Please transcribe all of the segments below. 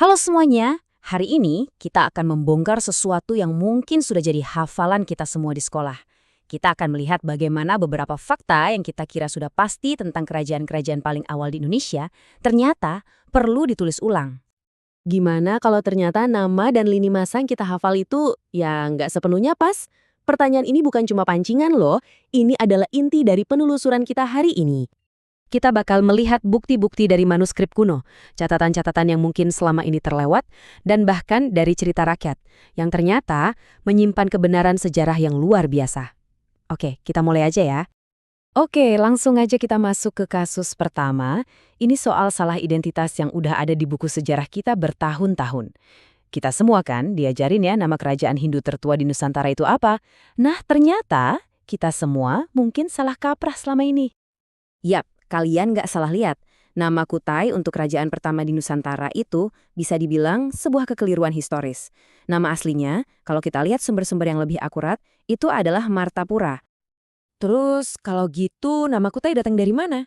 Halo semuanya, hari ini kita akan membongkar sesuatu yang mungkin sudah jadi hafalan kita semua di sekolah. Kita akan melihat bagaimana beberapa fakta yang kita kira sudah pasti tentang kerajaan-kerajaan paling awal di Indonesia, ternyata perlu ditulis ulang. Gimana kalau ternyata nama dan lini masa yang kita hafal itu ya nggak sepenuhnya pas? Pertanyaan ini bukan cuma pancingan loh, ini adalah inti dari penelusuran kita hari ini. Kita bakal melihat bukti-bukti dari manuskrip kuno, catatan-catatan yang mungkin selama ini terlewat, dan bahkan dari cerita rakyat, yang ternyata menyimpan kebenaran sejarah yang luar biasa. Oke, kita mulai aja ya. Oke, langsung aja kita masuk ke kasus pertama. Ini soal salah identitas yang udah ada di buku sejarah kita bertahun-tahun. Kita semua kan diajarin ya nama kerajaan Hindu tertua di Nusantara itu apa. Nah, ternyata kita semua mungkin salah kaprah selama ini. Yap, kalian nggak salah lihat. Nama Kutai untuk kerajaan pertama di Nusantara itu bisa dibilang sebuah kekeliruan historis. Nama aslinya, kalau kita lihat sumber-sumber yang lebih akurat, itu adalah Martapura. Terus, kalau gitu nama Kutai datang dari mana?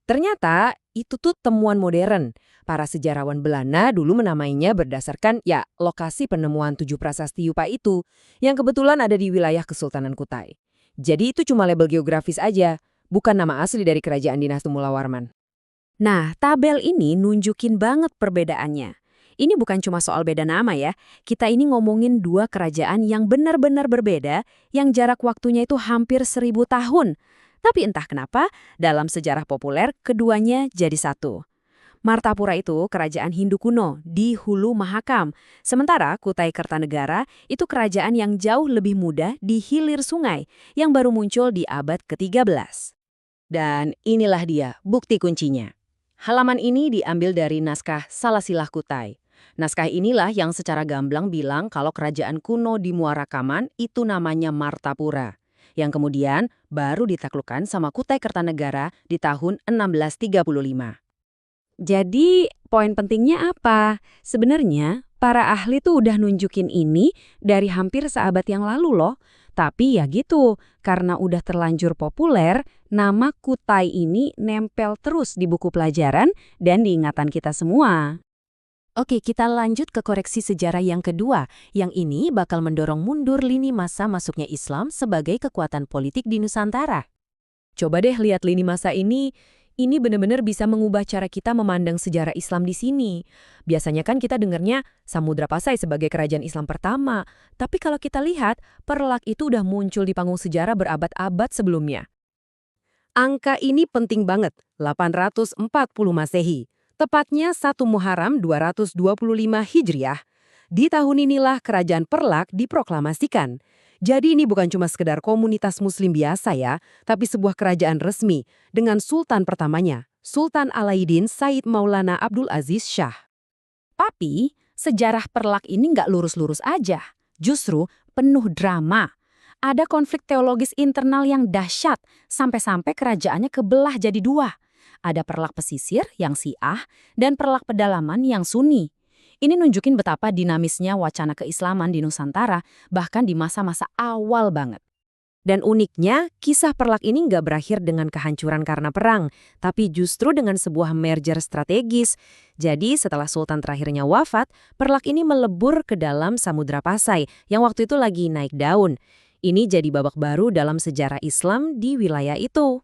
Ternyata itu tuh temuan modern. Para sejarawan Belanda dulu menamainya berdasarkan lokasi penemuan 7 prasasti Yupa itu, yang kebetulan ada di wilayah Kesultanan Kutai. Jadi itu cuma label geografis aja, bukan nama asli dari kerajaan dinasti Mulawarman. Nah, tabel ini nunjukin banget perbedaannya. Ini bukan cuma soal beda nama ya, kita ini ngomongin dua kerajaan yang benar-benar berbeda, yang jarak waktunya itu hampir 1000 tahun. Tapi entah kenapa, dalam sejarah populer, keduanya jadi satu. Martapura itu kerajaan Hindu kuno di Hulu Mahakam. Sementara Kutai Kertanegara itu kerajaan yang jauh lebih muda di hilir sungai yang baru muncul di abad ke-13. Dan inilah dia bukti kuncinya. Halaman ini diambil dari naskah Salasilah Kutai. Naskah inilah yang secara gamblang bilang kalau kerajaan kuno di Muarakaman itu namanya Martapura, yang kemudian baru ditaklukkan sama Kutai Kertanegara di tahun 1635. Jadi, poin pentingnya apa? Sebenarnya, para ahli tuh udah nunjukin ini dari hampir seabad yang lalu loh. Tapi ya gitu, karena udah terlanjur populer, nama Kutai ini nempel terus di buku pelajaran dan di ingatan kita semua. Oke, kita lanjut ke koreksi sejarah yang kedua. Yang ini bakal mendorong mundur lini masa masuknya Islam sebagai kekuatan politik di Nusantara. Coba deh lihat lini masa ini benar-benar bisa mengubah cara kita memandang sejarah Islam di sini. Biasanya kan kita dengarnya Samudra Pasai sebagai kerajaan Islam pertama. Tapi kalau kita lihat, Perlak itu udah muncul di panggung sejarah berabad-abad sebelumnya. Angka ini penting banget, 840 Masehi. Tepatnya 1 Muharram 225 Hijriah. Di tahun inilah kerajaan Perlak diproklamasikan. Jadi ini bukan cuma sekedar komunitas muslim biasa ya, tapi sebuah kerajaan resmi dengan sultan pertamanya, Sultan Alauddin Said Maulana Abdul Aziz Shah. Tapi, sejarah Perlak ini nggak lurus-lurus aja. Justru penuh drama. Ada konflik teologis internal yang dahsyat, sampai-sampai kerajaannya kebelah jadi dua. Ada Perlak pesisir yang Syiah dan Perlak pedalaman yang Sunni. Ini nunjukin betapa dinamisnya wacana keislaman di Nusantara, bahkan di masa-masa awal banget. Dan uniknya, kisah Perlak ini nggak berakhir dengan kehancuran karena perang, tapi justru dengan sebuah merger strategis. Jadi setelah sultan terakhirnya wafat, Perlak ini melebur ke dalam Samudra Pasai yang waktu itu lagi naik daun. Ini jadi babak baru dalam sejarah Islam di wilayah itu.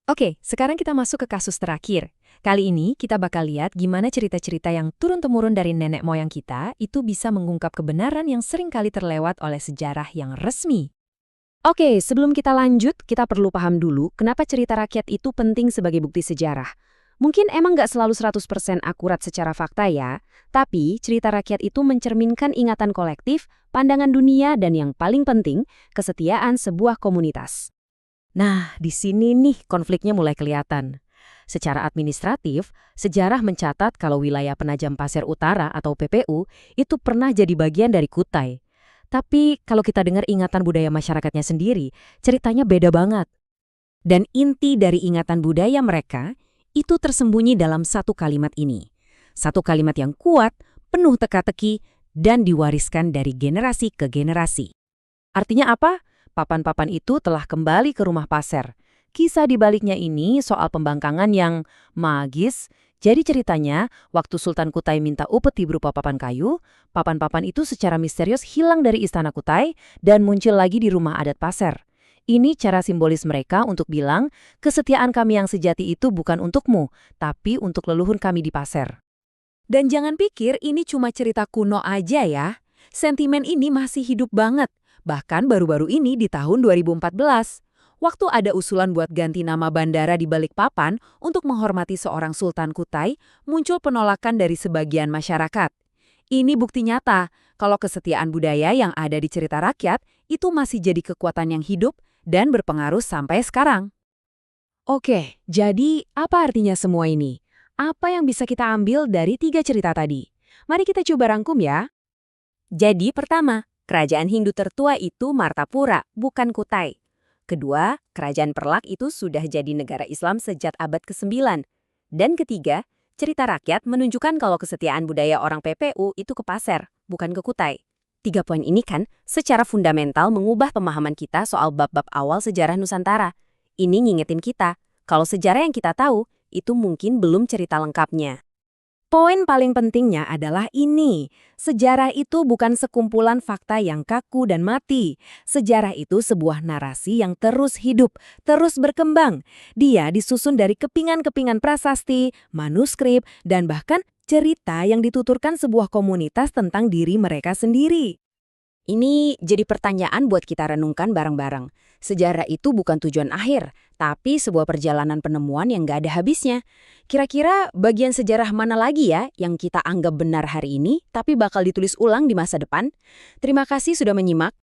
Oke, sekarang kita masuk ke kasus terakhir. Kali ini kita bakal lihat gimana cerita-cerita yang turun-temurun dari nenek moyang kita itu bisa mengungkap kebenaran yang sering kali terlewat oleh sejarah yang resmi. Oke, sebelum kita lanjut, kita perlu paham dulu kenapa cerita rakyat itu penting sebagai bukti sejarah. Mungkin emang nggak selalu 100% akurat secara fakta ya, tapi cerita rakyat itu mencerminkan ingatan kolektif, pandangan dunia, dan yang paling penting, kesetiaan sebuah komunitas. Nah, di sini nih konfliknya mulai kelihatan. Secara administratif, sejarah mencatat kalau wilayah Penajam Pasir Utara atau PPU itu pernah jadi bagian dari Kutai. Tapi kalau kita dengar ingatan budaya masyarakatnya sendiri, ceritanya beda banget. Dan inti dari ingatan budaya mereka itu tersembunyi dalam satu kalimat ini. Satu kalimat yang kuat, penuh teka-teki, dan diwariskan dari generasi ke generasi. Artinya apa? Papan-papan itu telah kembali ke rumah Paser. Kisah di baliknya ini soal pembangkangan yang magis, Jadi ceritanya, waktu Sultan Kutai minta upeti berupa papan kayu, papan-papan itu secara misterius hilang dari istana Kutai dan muncul lagi di rumah adat Pasir. Ini cara simbolis mereka untuk bilang, kesetiaan kami yang sejati itu bukan untukmu, tapi untuk leluhur kami di Pasir. Dan jangan pikir ini cuma cerita kuno aja ya. Sentimen ini masih hidup banget, bahkan baru-baru ini di tahun 2014. Waktu ada usulan buat ganti nama bandara di Balikpapan untuk menghormati seorang Sultan Kutai, muncul penolakan dari sebagian masyarakat. Ini bukti nyata kalau kesetiaan budaya yang ada di cerita rakyat itu masih jadi kekuatan yang hidup dan berpengaruh sampai sekarang. Oke, jadi apa artinya semua ini? Apa yang bisa kita ambil dari 3 cerita tadi? Mari kita coba rangkum ya. Jadi pertama, kerajaan Hindu tertua itu Martapura, bukan Kutai. Kedua, kerajaan Perlak itu sudah jadi negara Islam sejak abad ke-9. Dan ketiga, cerita rakyat menunjukkan kalau kesetiaan budaya orang PPU itu ke Pasir, bukan ke Kutai. 3 poin ini kan secara fundamental mengubah pemahaman kita soal bab-bab awal sejarah Nusantara. Ini ngingetin kita, kalau sejarah yang kita tahu, itu mungkin belum cerita lengkapnya. Poin paling pentingnya adalah ini. Sejarah itu bukan sekumpulan fakta yang kaku dan mati. Sejarah itu sebuah narasi yang terus hidup, terus berkembang. Dia disusun dari kepingan-kepingan prasasti, manuskrip, dan bahkan cerita yang dituturkan sebuah komunitas tentang diri mereka sendiri. Ini jadi pertanyaan buat kita renungkan bareng-bareng. Sejarah itu bukan tujuan akhir, tapi sebuah perjalanan penemuan yang gak ada habisnya. Kira-kira bagian sejarah mana lagi ya yang kita anggap benar hari ini, tapi bakal ditulis ulang di masa depan? Terima kasih sudah menyimak.